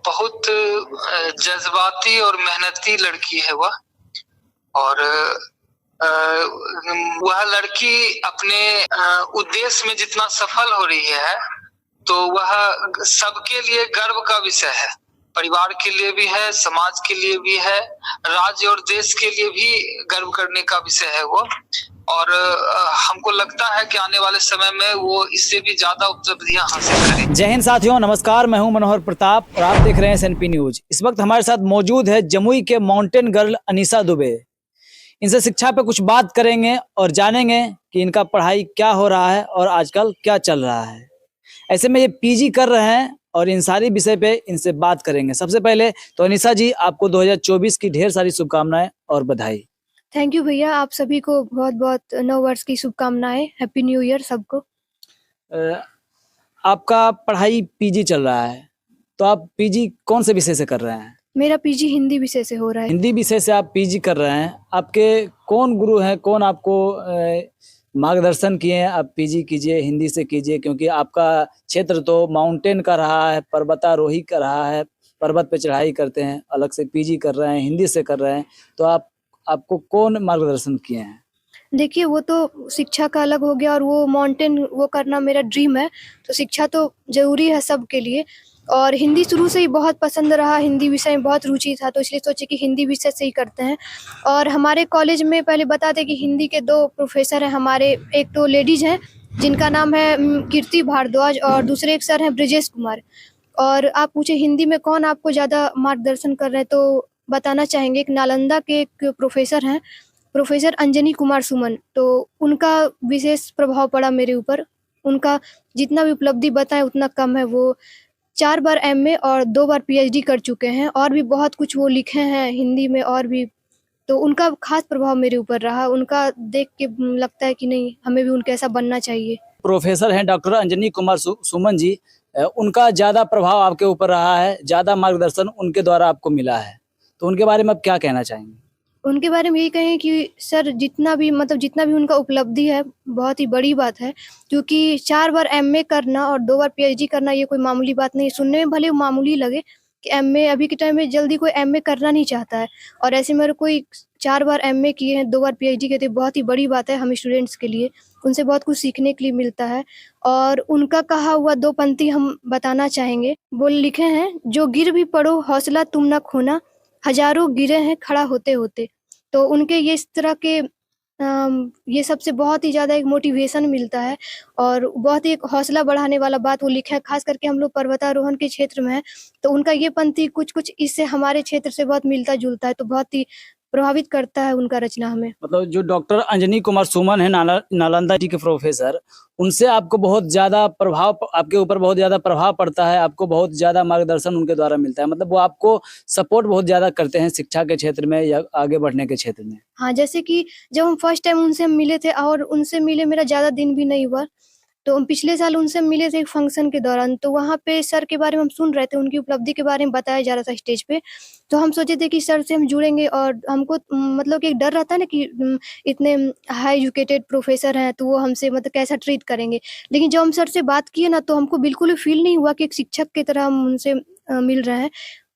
बहुत जज्बाती और मेहनती लड़की है वह। और वह लड़की अपने उद्देश्य में जितना सफल हो रही है, तो वह सबके लिए गर्व का विषय है। परिवार के लिए भी है, समाज के लिए भी है, राज्य और देश के लिए भी गर्व करने का विषय है वो। और हमको लगता है कि आने वाले समय में वो इससे भी ज्यादा उपलब्धियां हासिल करेंगे। जय हिंद साथियों, नमस्कार। मैं हूं मनोहर प्रताप और आप देख रहे हैं SNP न्यूज। इस वक्त हमारे साथ मौजूद है जमुई के माउंटेन गर्ल अनीसा दुबे। इनसे शिक्षा पे कुछ बात करेंगे और जानेंगे कि इनका पढ़ाई क्या हो रहा है और आजकल क्या चल रहा है। ऐसे में ये PG कर रहे हैं और इन सारी विषय पे इनसे बात करेंगे। सबसे पहले तो अनीसा जी, आपको 2024 की ढेर सारी शुभकामनाएं और बधाई। थैंक यू भैया, आप सभी को बहुत बहुत नव वर्ष की शुभकामनाएं। हैप्पी न्यू ईयर सबको। आपका पढ़ाई PG चल रहा है, तो आप PG कौन से विषय से कर रहे हैं? मेरा PG हिंदी विषय से हो रहा है। हिंदी विषय से आप PG कर रहे हैं। आपके कौन गुरु हैं, कौन आपको मार्गदर्शन किए हैं आप PG कीजिए, हिंदी से कीजिए? क्योंकि आपका क्षेत्र तो माउंटेन का रहा है, पर्वतारोही का रहा है, पर्वत पे चढ़ाई करते हैं, अलग से PG कर रहे हैं, हिंदी से कर रहे हैं, तो आपको कौन मार्गदर्शन किए हैं? देखिए, वो तो शिक्षा का अलग हो गया और वो माउंटेन वो करना मेरा ड्रीम है, तो शिक्षा तो जरूरी है सबके लिए। और हिंदी शुरू से ही बहुत पसंद रहा, हिंदी विषय में बहुत रुचि था, तो इसलिए सोचे कि हिंदी विषय से ही करते हैं। और हमारे कॉलेज में पहले बता दें कि हिंदी के 2 प्रोफेसर हैं हमारे। एक तो लेडीज़ हैं जिनका नाम है कीर्ति भारद्वाज और दूसरे एक सर हैं ब्रिजेश कुमार। और आप पूछे हिंदी में कौन आपको ज़्यादा मार्गदर्शन कर रहे हैं, तो बताना चाहेंगे एक नालंदा के एक प्रोफेसर हैं, प्रोफेसर अंजनी कुमार सुमन। तो उनका विशेष प्रभाव पड़ा मेरे ऊपर। उनका जितना भी उपलब्धि बताएं उतना कम है। वो 4 बार MA और 2 बार PhD कर चुके हैं और भी बहुत कुछ वो लिखे हैं हिंदी में और भी। तो उनका खास प्रभाव मेरे ऊपर रहा। उनका देख के लगता है कि नहीं, हमें भी उनके ऐसा बनना चाहिए। प्रोफेसर हैं डॉक्टर अंजनी कुमार सुमन जी, उनका ज़्यादा प्रभाव आपके ऊपर रहा है, ज़्यादा मार्गदर्शन उनके द्वारा आपको मिला है, तो उनके बारे में आप क्या कहना चाहेंगे? उनके बारे में यही कहें कि सर जितना भी उनका उपलब्धि है बहुत ही बड़ी बात है, क्योंकि 4 बार MA करना और 2 बार PhD करना ये कोई मामूली बात नहीं है। सुनने में भले मामूली लगे कि MA अभी के टाइम में जल्दी कोई MA करना नहीं चाहता है, और ऐसे में कोई 4 बार MA किए हैं, 2 बार PhD किए थे, बहुत ही बड़ी बात है हम स्टूडेंट्स के लिए। उनसे बहुत कुछ सीखने के लिए मिलता है। और उनका कहा हुआ 2 पंक्ति हम बताना चाहेंगे। वो लिखे हैं, जो गिर भी पड़ो हौसला तुम न खोना, हजारों गिरे हैं खड़ा होते होते। तो उनके ये इस तरह के ये सबसे बहुत ही ज़्यादा एक मोटिवेशन मिलता है और बहुत ही एक हौसला बढ़ाने वाला बात वो लिखा है। खास करके हम लोग पर्वतारोहण के क्षेत्र में हैं, तो उनका ये पंक्ति कुछ इससे हमारे क्षेत्र से बहुत मिलता-जुलता है, तो बहुत ही प्रभावित करता है उनका रचना हमें। मतलब जो डॉक्टर अंजनी कुमार सुमन है नालंदा जी के प्रोफेसर, उनसे आपको बहुत ज़्यादा प्रभाव, आपके ऊपर बहुत ज़्यादा प्रभाव पड़ता है, आपको बहुत ज़्यादा मार्गदर्शन उनके द्वारा मिलता है। मतलब वो आपको सपोर्ट बहुत ज़्यादा करते हैं शिक्षा के क्षेत्र में या आगे बढ़ने के क्षेत्र में। हाँ, जैसे कि जब हम फर्स्ट टाइम उनसे मिले थे और उनसे मिले मेरा ज़्यादा दिन भी नहीं हुआ, तो हम पिछले साल उनसे मिले थे एक फंक्शन के दौरान। तो वहाँ पे सर के बारे में हम सुन रहे थे, उनकी उपलब्धि के बारे में बताया जा रहा था स्टेज पे। तो हम सोचे थे कि सर से हम जुड़ेंगे और हमको मतलब कि एक डर रहता है ना कि इतने हाई एजुकेटेड प्रोफेसर हैं, तो वो हमसे मतलब कैसा ट्रीट करेंगे। लेकिन जब हम सर से बात किए ना, तो हमको बिल्कुल भी फ़ील नहीं हुआ कि एक शिक्षक की तरह हम उनसे मिल रहे हैं।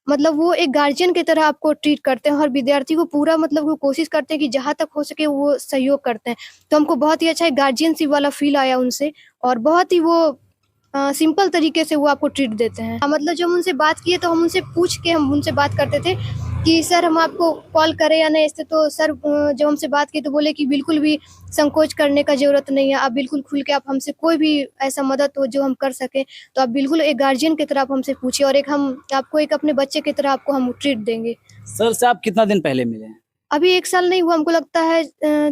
मतलब वो एक गार्जियन की तरह आपको ट्रीट करते हैं, हर विद्यार्थी को पूरा मतलब वो कोशिश करते हैं कि जहाँ तक हो सके वो सहयोग करते हैं। तो हमको बहुत ही अच्छा एक गार्जियनशिप वाला फ़ील आया उनसे, और बहुत ही वो सिंपल तरीके से वो आपको ट्रीट देते हैं। मतलब जब हम उनसे बात किए तो हम उनसे पूछ के हम उनसे बात करते थे कि सर हम आपको कॉल करें या नहीं। ऐसे तो सर जब हमसे बात की तो बोले कि बिल्कुल भी संकोच करने का ज़रूरत नहीं है, आप बिल्कुल खुल के आप हमसे कोई भी ऐसा मदद हो जो हम कर सकें, तो आप बिल्कुल एक गार्जियन की तरह आप हमसे पूछिए और एक हम आपको एक अपने बच्चे की तरह आपको हम ट्रीट देंगे। सर से आप कितना दिन पहले मिले हैं? अभी 1 साल नहीं हुआ, हमको लगता है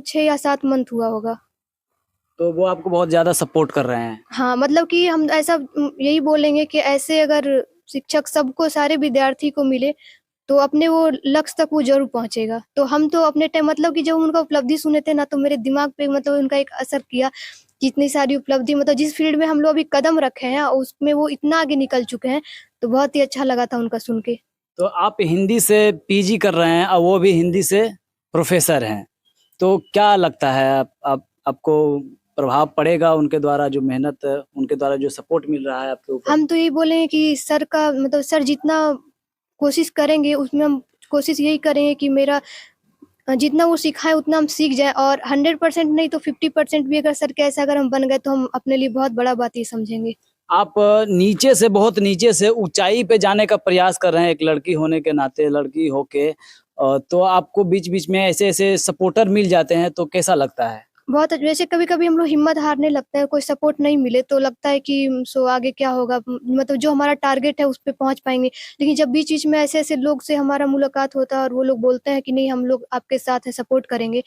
6 या 7 मंथ हुआ होगा। तो वो आपको बहुत ज़्यादा सपोर्ट कर रहे हैं? हाँ, मतलब कि हम ऐसा यही बोलेंगे कि ऐसे अगर शिक्षक सबको, सारे विद्यार्थी को मिले, तो अपने वो लक्ष्य तक वो ज़रूर पहुँचेगा। तो हम तो अपने टाइम मतलब कि जब उनका उपलब्धि सुने थे ना, तो मेरे दिमाग पे मतलब उनका एक असर किया कि इतनी सारी उपलब्धि, मतलब जिस फ़ील्ड में हम लोग अभी कदम रखे हैं, उसमें वो इतना आगे निकल चुके हैं, तो बहुत ही अच्छा लगा था उनका सुन के। तो आप हिंदी से PG कर रहे हैं और वो भी हिंदी से प्रोफेसर हैं, तो क्या लगता है आपको प्रभाव पड़ेगा उनके द्वारा जो मेहनत, उनके द्वारा जो सपोर्ट मिल रहा है आपके ऊपर? हम तो यही बोलेंगे कि सर का मतलब सर जितना कोशिश करेंगे उसमें हम कोशिश यही करेंगे कि मेरा जितना वो सिखाए उतना हम सीख जाए, और 100% नहीं तो 50% भी अगर सर के ऐसा अगर हम बन गए तो हम अपने लिए बहुत बड़ा बात ये समझेंगे। आप नीचे से, बहुत नीचे से ऊंचाई पे जाने का प्रयास कर रहे हैं एक लड़की होने के नाते, लड़की होके, तो आपको बीच-बीच में ऐसे-ऐसे सपोर्टर मिल जाते हैं तो कैसा लगता है? बहुत वैसे कभी-कभी हम लोग हिम्मत हारने लगते हैं, कोई सपोर्ट नहीं मिले तो लगता है कि सो आगे क्या होगा? मतलब जो हमारा टारगेट है उस पे पहुँच पाएँगे। लेकिन जब बीच-बीच में ऐसे-ऐसे लोग से हमारा मुलाकात होता है और वो लोग बोलते हैं कि नहीं हम लोग आपके साथ हैं, सपोर्ट करेंगे,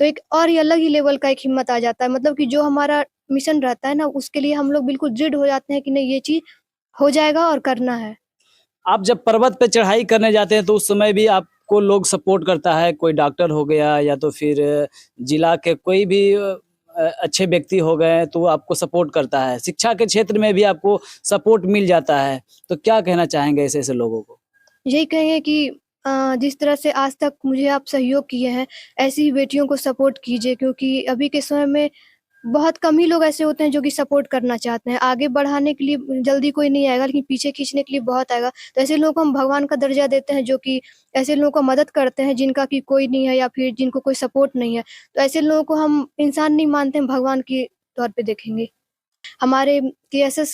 तो एक और ही अलग ही लेवल का एक हिम्मत आ जाता है। मतलब कि जो हमारा मिशन रहता है ना उसके लिए हम लोग बिल्कुल दृढ़ हो जाते हैं कि नहीं ये चीज़ हो जाएगा और करना है। आप जब पर्वत पे चढ़ाई करने जाते हैं तो उस समय भी आपको लोग सपोर्ट करता है, कोई डॉक्टर हो गया या तो फिर जिला के कोई भी अच्छे व्यक्ति हो गए तो वो आपको सपोर्ट करता है। शिक्षा के क्षेत्र में भी आपको सपोर्ट मिल जाता है, तो क्या कहना चाहेंगे ऐसे-ऐसे लोगों को? यही कहेंगे कि जिस तरह से आज तक मुझे आप सहयोग किए हैं, ऐसी ही बेटियों को सपोर्ट कीजिए, क्योंकि अभी के समय में बहुत कम ही लोग ऐसे होते हैं जो कि सपोर्ट करना चाहते हैं। आगे बढ़ाने के लिए जल्दी कोई नहीं आएगा, लेकिन पीछे खींचने के लिए बहुत आएगा। तो ऐसे लोगों को हम भगवान का दर्जा देते हैं जो कि ऐसे लोगों को मदद करते हैं जिनका कि कोई नहीं है या फिर जिनको कोई सपोर्ट नहीं है। तो ऐसे लोगों को हम इंसान नहीं मानते हैं, भगवान के तौर पे देखेंगे। हमारे केएसएस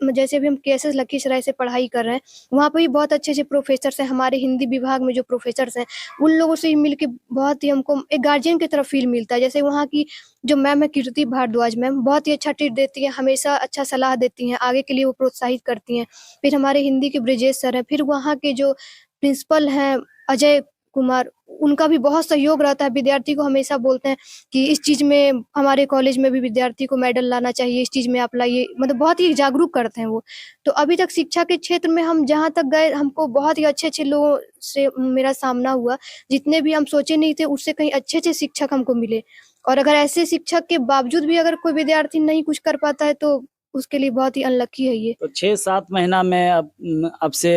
जैसे भी हम केएसएस लखीसराय से पढ़ाई कर रहे हैं, वहाँ पे भी बहुत अच्छे-अच्छे प्रोफ़ेसर्स हैं। हमारे हिंदी विभाग में जो प्रोफ़ेसर्स हैं, उन लोगों से ही मिल के बहुत ही हमको एक गार्जियन की तरह फ़ील मिलता है। जैसे वहाँ की जो मैम है कीर्ति भारद्वाज मैम, बहुत ही अच्छा ट्रीट देती हैं, हमेशा अच्छा सलाह देती हैं, आगे के लिए वो प्रोत्साहित करती हैं। फिर हमारे हिंदी के ब्रिजेश सर हैं, फिर वहाँ के जो प्रिंसिपल हैं अजय कुमार, उनका भी बहुत सहयोग रहता है। विद्यार्थी को हमेशा बोलते हैं कि इस चीज़ में हमारे कॉलेज में भी विद्यार्थी को मेडल लाना चाहिए, इस चीज़ में आप लाइए, मतलब बहुत ही जागरूक करते हैं वो। तो अभी तक शिक्षा के क्षेत्र में हम जहाँ तक गए हमको बहुत ही अच्छे-अच्छे लोगों से मेरा सामना हुआ। जितने भी हम सोचे नहीं थे उससे कहीं अच्छे-अच्छे शिक्षक हमको मिले, और अगर ऐसे शिक्षक के बावजूद भी अगर कोई विद्यार्थी नहीं कुछ कर पाता है तो उसके लिए बहुत ही अनलकी है ये। तो 6-7 महीना में आपसे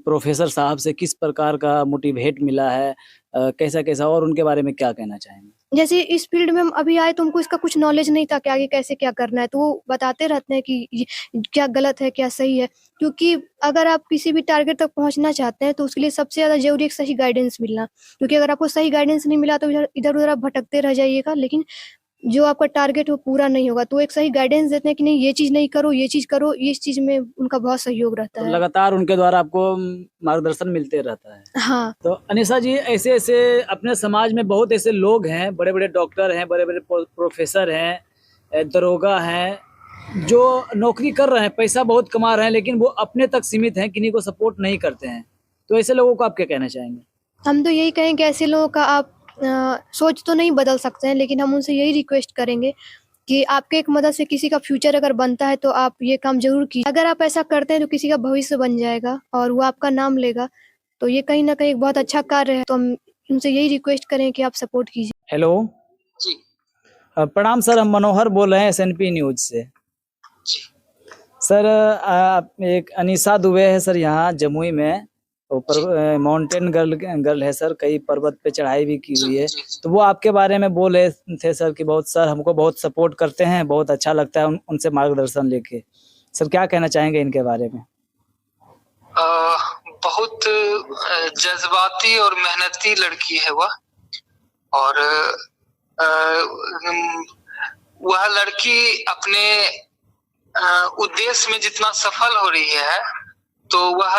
प्रोफ़ेसर साहब से किस प्रकार का मोटिवेट मिला है? कैसा-कैसा, और उनके बारे में क्या कहना चाहेंगे? जैसे इस फ़ील्ड में हम अभी आए तो हमको इसका कुछ नॉलेज नहीं था कि आगे कैसे क्या करना है, तो वो बताते रहते हैं कि ये क्या गलत है, क्या सही है। क्योंकि अगर आप किसी भी टारगेट तक पहुँचना चाहते हैं तो उसके लिए सबसे ज़्यादा ज़रूरी एक सही गाइडेंस मिलना। क्योंकि अगर आपको सही गाइडेंस नहीं मिला तो इधर-उधर आप भटकते रह जाइएगा, लेकिन जो आपका टारगेट है वो पूरा नहीं होगा। तो एक सही गाइडेंस देते हैं कि नहीं ये चीज़ नहीं करो, ये चीज़ करो, इस चीज़ में उनका बहुत सहयोग रहता तो है। लगातार उनके द्वारा आपको मार्गदर्शन मिलते रहता है। हाँ। तो अनीशा जी, ऐसे-ऐसे अपने समाज में बहुत ऐसे लोग हैं, बड़े-बड़े डॉक्टर हैं, बड़े-बड़े प्रोफ़ेसर हैं, दरोगा हैं, जो नौकरी कर रहे हैं, पैसा बहुत कमा रहे हैं, लेकिन वो अपने तक सीमित हैं, किन्हीं को सपोर्ट नहीं करते हैं। तो ऐसे लोगों को आप क्या कहना चाहेंगे? हम तो यही कहेंगे ऐसे लोगों का आप सोच तो नहीं बदल सकते हैं, लेकिन हम उनसे यही रिक्वेस्ट करेंगे कि आपके एक मदद से किसी का फ्यूचर अगर बनता है तो आप ये काम ज़रूर कीजिए। अगर आप ऐसा करते हैं तो किसी का भविष्य बन जाएगा और वो आपका नाम लेगा, तो ये कहीं न कहीं एक बहुत अच्छा कार्य है। तो हम उनसे यही रिक्वेस्ट करें कि आप सपोर्ट कीजिए। हेलो। जी। प्रणाम सर, हम मनोहर बोल रहे हैं एसएनपी न्यूज़ से। जी। सर, एक अनीशा दुबे है सर यहाँ जमुई में, ऊपर माउंटेन गर्ल है सर, कई पर्वत पे चढ़ाई भी की हुई है। तो वो आपके बारे में बोल रहे थे सर कि बहुत सर हमको बहुत सपोर्ट करते हैं, बहुत अच्छा लगता है उनसे मार्गदर्शन लेके। सर क्या कहना चाहेंगे इनके बारे में? बहुत जज्बाती और मेहनती लड़की है वह, और वह लड़की अपने उद्देश्य में जितना सफल हो रही है तो वह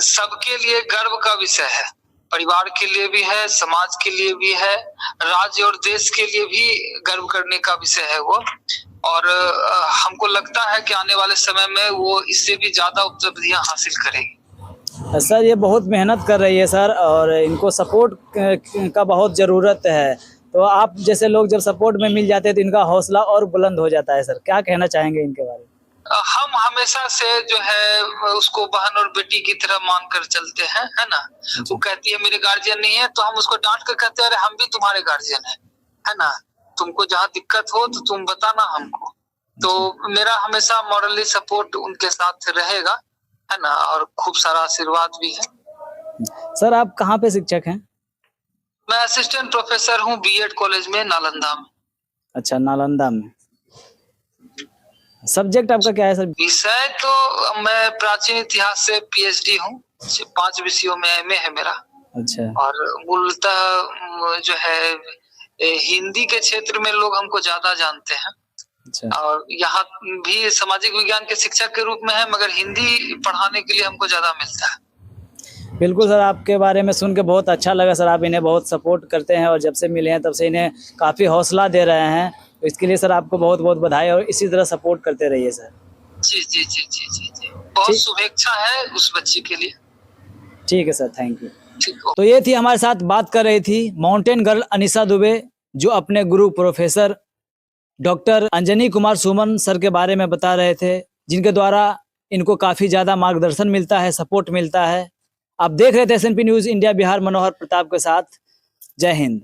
सबके लिए गर्व का विषय है। परिवार के लिए भी है, समाज के लिए भी है, राज्य और देश के लिए भी गर्व करने का विषय है वो। और हमको लगता है कि आने वाले समय में वो इससे भी ज्यादा उपलब्धियां हासिल करेगी। सर ये बहुत मेहनत कर रही है सर, और इनको सपोर्ट का बहुत ज़रूरत है। तो आप जैसे लोग जब सपोर्ट में मिल जाते हैं तो इनका हौसला और बुलंद हो जाता है। सर क्या कहना चाहेंगे इनके बारे में? हम हमेशा से जो है उसको बहन और बेटी की तरह मान कर चलते हैं, है ना। वो कहती है मेरे गार्जियन नहीं है तो हम उसको डांट कर कहते हैं अरे हम भी तुम्हारे गार्जियन है ना। तुमको जहाँ दिक्कत हो तो तुम बताना हमको। तो मेरा हमेशा मॉरली सपोर्ट उनके साथ रहेगा, है ना, और खूब सारा आशीर्वाद भी है। सर आप कहाँ पे शिक्षक हैं? मैं असिस्टेंट प्रोफेसर हूँ बीएड कॉलेज में नालंदा में। अच्छा, नालंदा में। सब्जेक्ट आपका क्या है सर? विषय तो मैं प्राचीन इतिहास से पीएचडी हूँ, 5 विषयों में एमए है मेरा। अच्छा। और मूलतः जो है हिंदी के क्षेत्र में लोग हमको ज्यादा जानते हैं। अच्छा। और यहाँ भी सामाजिक विज्ञान के शिक्षक के रूप में है, मगर हिंदी पढ़ाने के लिए हमको ज्यादा मिलता है। बिल्कुल सर, आपके बारे में सुन के बहुत अच्छा लगा सर। आप इन्हें बहुत सपोर्ट करते हैं और जब से मिले हैं तब से इन्हें काफ़ी हौसला दे रहे हैं, तो इसके लिए सर आपको बहुत बहुत बधाई और इसी तरह सपोर्ट करते रहिए सर। जी जी जी जी जी जी, बहुत शुभेच्छा है उस बच्ची के लिए। ठीक है सर, थैंक यू। ठीक हो। तो ये थी हमारे साथ बात कर रही थी माउंटेन गर्ल अनीसा दुबे, जो अपने गुरु professor doctor Anjani Kumar Suman sir के बारे में बता रहे थे, जिनके द्वारा इनको काफ़ी ज़्यादा मार्गदर्शन मिलता है, सपोर्ट मिलता है। आप देख रहे थे SNP न्यूज़ इंडिया बिहार, मनोहर प्रताप के साथ। जय हिंद।